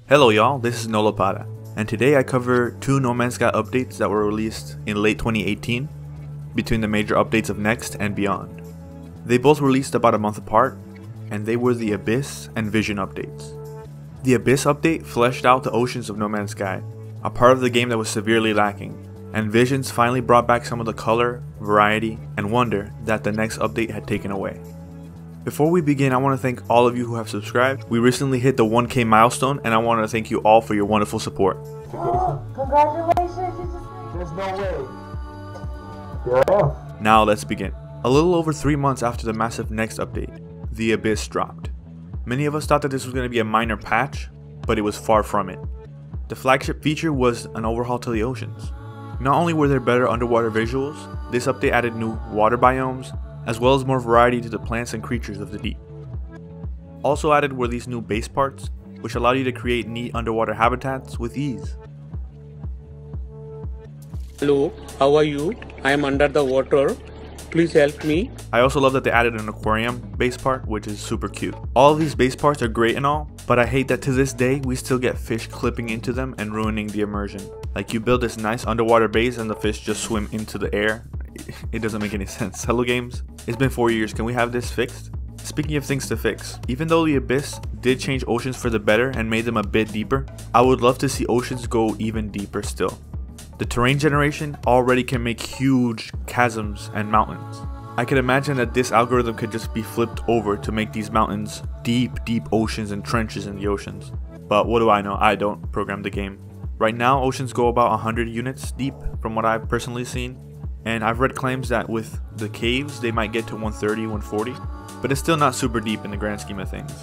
Hello y'all, this is Nolopada, and today I cover two No Man's Sky updates that were released in late 2018 between the major updates of Next and Beyond. They both released about a month apart, and they were the Abyss and Vision updates. The Abyss update fleshed out the oceans of No Man's Sky, a part of the game that was severely lacking, and Visions finally brought back some of the color, variety, and wonder that the Next update had taken away. Before we begin, I want to thank all of you who have subscribed. We recently hit the 1K milestone, and I want to thank you all for your wonderful support. Oh, congratulations! There's no way. Here I am. Now let's begin. A little over 3 months after the massive Next update, the Abyss dropped. Many of us thought that this was going to be a minor patch, but it was far from it. The flagship feature was an overhaul to the oceans. Not only were there better underwater visuals, this update added new water biomes, as well as more variety to the plants and creatures of the deep. Also added were these new base parts, which allow you to create neat underwater habitats with ease. Hello, how are you? I am under the water. Please help me. I also love that they added an aquarium base part, which is super cute. All of these base parts are great and all, but I hate that to this day we still get fish clipping into them and ruining the immersion. Like, you build this nice underwater base and the fish just swim into the air. It doesn't make any sense. Hello games, it's been 4 years, can we have this fixed? Speaking of things to fix, even though the Abyss did change oceans for the better and made them a bit deeper, I would love to see oceans go even deeper still. The terrain generation already can make huge chasms and mountains. I can imagine that this algorithm could just be flipped over to make these mountains deep oceans and trenches in the oceans. But what do I know? I don't program the game. Right now oceans go about 100 units deep from what I've personally seen. And I've read claims that with the caves they might get to 130, 140, but it's still not super deep in the grand scheme of things.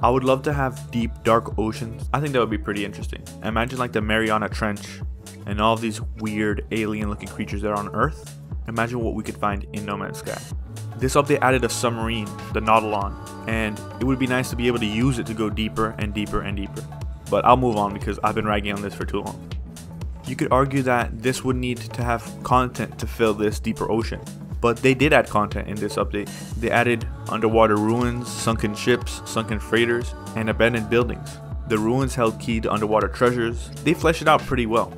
I would love to have deep, dark oceans. I think that would be pretty interesting. Imagine like the Mariana Trench and all of these weird alien looking creatures that are on Earth. Imagine what we could find in No Man's Sky. This update added a submarine, the Nautilon, and it would be nice to be able to use it to go deeper and deeper and deeper. But I'll move on because I've been ragging on this for too long. You could argue that this would need to have content to fill this deeper ocean, but they did add content in this update. They added underwater ruins, sunken ships, sunken freighters, and abandoned buildings. The ruins held key to underwater treasures. They fleshed it out pretty well.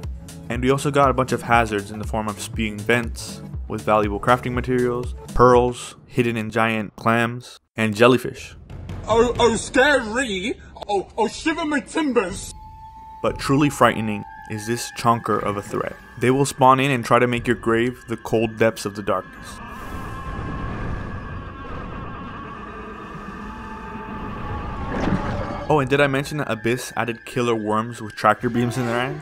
And we also got a bunch of hazards in the form of spewing vents with valuable crafting materials, pearls hidden in giant clams, and jellyfish. Oh, scary! Oh, shiver my timbers! But truly frightening is this chonker of a threat. They will spawn in and try to make your grave the cold depths of the darkness. Oh, and did I mention that Abyss added killer worms with tractor beams in their eyes?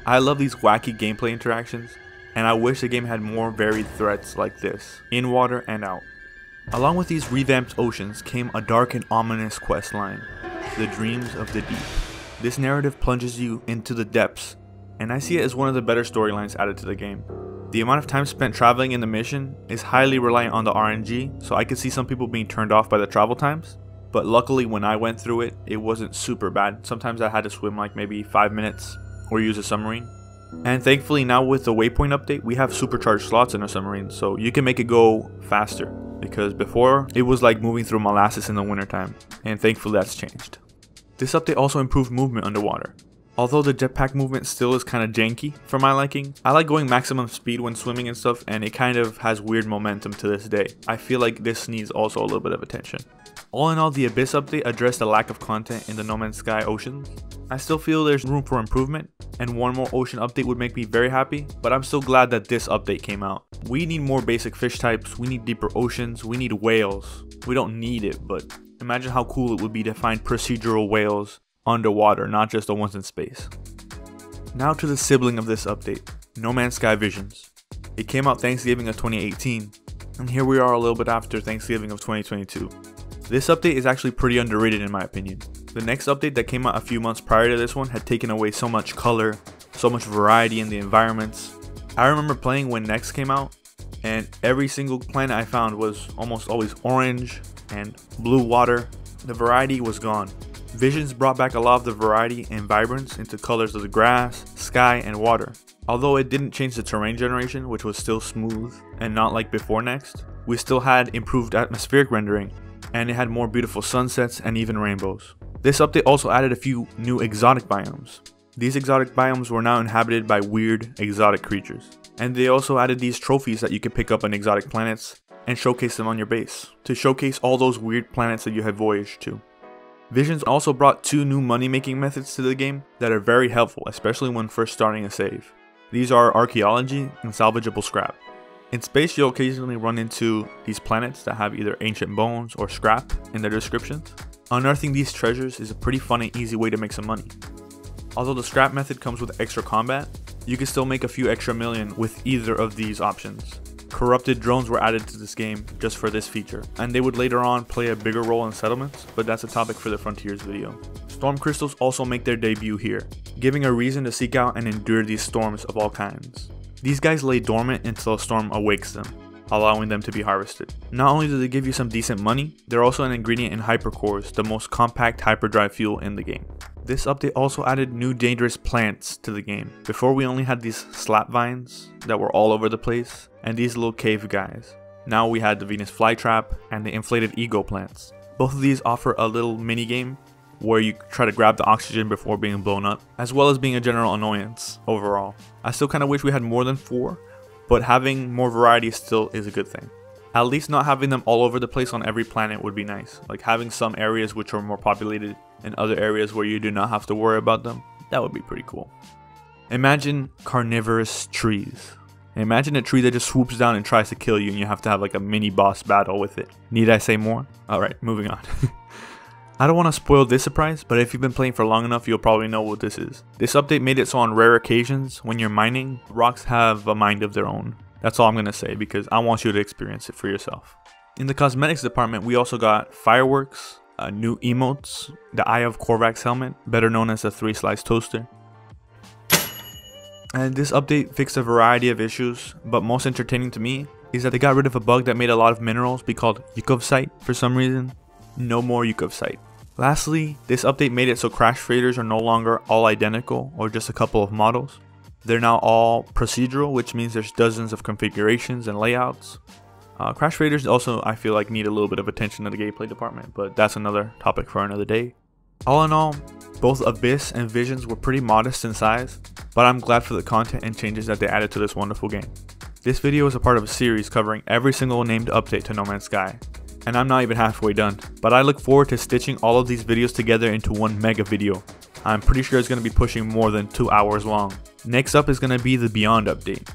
I love these wacky gameplay interactions, and I wish the game had more varied threats like this, in water and out. Along with these revamped oceans came a dark and ominous quest line, The Dreams of the Deep. This narrative plunges you into the depths, and I see it as one of the better storylines added to the game. The amount of time spent traveling in the mission is highly reliant on the RNG, so I could see some people being turned off by the travel times. But luckily when I went through it, it wasn't super bad. Sometimes I had to swim like maybe 5 minutes or use a submarine. And thankfully now with the waypoint update, we have supercharged slots in our submarine, so you can make it go faster. Because before, it was like moving through molasses in the wintertime, and thankfully that's changed. This update also improved movement underwater. Although the jetpack movement still is kind of janky for my liking, I like going maximum speed when swimming and stuff, and it kind of has weird momentum to this day. I feel like this needs also a little bit of attention. All in all, the Abyss update addressed the lack of content in the No Man's Sky oceans. I still feel there's room for improvement, and one more ocean update would make me very happy, but I'm still glad that this update came out. We need more basic fish types, we need deeper oceans, we need whales. We don't need it, but imagine how cool it would be to find procedural whales underwater, not just the ones in space. Now to the sibling of this update, No Man's Sky Visions. It came out Thanksgiving of 2018, and here we are a little bit after Thanksgiving of 2022. This update is actually pretty underrated in my opinion. The next update that came out a few months prior to this one had taken away so much color, so much variety in the environments. I remember playing when Next came out, and every single planet I found was almost always orange and blue water. The variety was gone. Visions brought back a lot of the variety and vibrance into colors of the grass, sky, and water. Although it didn't change the terrain generation, which was still smooth and not like before Next, we still had improved atmospheric rendering and it had more beautiful sunsets and even rainbows. This update also added a few new exotic biomes. These exotic biomes were now inhabited by weird exotic creatures. And they also added these trophies that you could pick up on exotic planets and showcase them on your base, to showcase all those weird planets that you had voyaged to. Visions also brought 2 new money making methods to the game that are very helpful, especially when first starting a save. These are archaeology and salvageable scrap. In space, you'll occasionally run into these planets that have either ancient bones or scrap in their descriptions. Unearthing these treasures is a pretty fun and easy way to make some money. Although the scrap method comes with extra combat, you can still make a few extra million with either of these options. Corrupted drones were added to this game just for this feature, and they would later on play a bigger role in settlements, but that's a topic for the Frontiers video. Storm crystals also make their debut here, giving a reason to seek out and endure these storms of all kinds. These guys lay dormant until a storm awakes them, allowing them to be harvested. Not only do they give you some decent money, they're also an ingredient in hypercores, the most compact hyperdrive fuel in the game. This update also added new dangerous plants to the game. Before, we only had these slap vines that were all over the place, and these little cave guys. Now we had the Venus flytrap and the inflated ego plants. Both of these offer a little mini game where you try to grab the oxygen before being blown up, as well as being a general annoyance overall. I still kind of wish we had more than 4, but having more variety still is a good thing. At least not having them all over the place on every planet would be nice. Like having some areas which are more populated and other areas where you do not have to worry about them. That would be pretty cool. Imagine carnivorous trees. Imagine a tree that just swoops down and tries to kill you and you have to have like a mini boss battle with it. Need I say more? Alright, moving on. I don't want to spoil this surprise, but if you've been playing for long enough, you'll probably know what this is. This update made it so on rare occasions, when you're mining, rocks have a mind of their own. That's all I'm going to say because I want you to experience it for yourself. In the cosmetics department, we also got fireworks, new emotes, the Eye of Korvac's helmet, better known as the 3-slice toaster. And this update fixed a variety of issues, but most entertaining to me is that they got rid of a bug that made a lot of minerals be called Yukovsite for some reason. No more Yukovsite. Lastly, this update made it so crash faders are no longer all identical or just a couple of models. They're now all procedural, which means there's dozens of configurations and layouts. Crash faders also, I feel like, need a little bit of attention in the gameplay department, but that's another topic for another day. All in all, both Abyss and Visions were pretty modest in size, but I'm glad for the content and changes that they added to this wonderful game. This video is a part of a series covering every single named update to No Man's Sky, and I'm not even halfway done, but I look forward to stitching all of these videos together into one mega video. I'm pretty sure it's going to be pushing more than 2 hours long. Next up is going to be the Beyond update,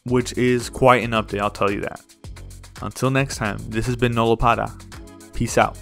which is quite an update, I'll tell you that. Until next time, this has been Nolopada. Peace out.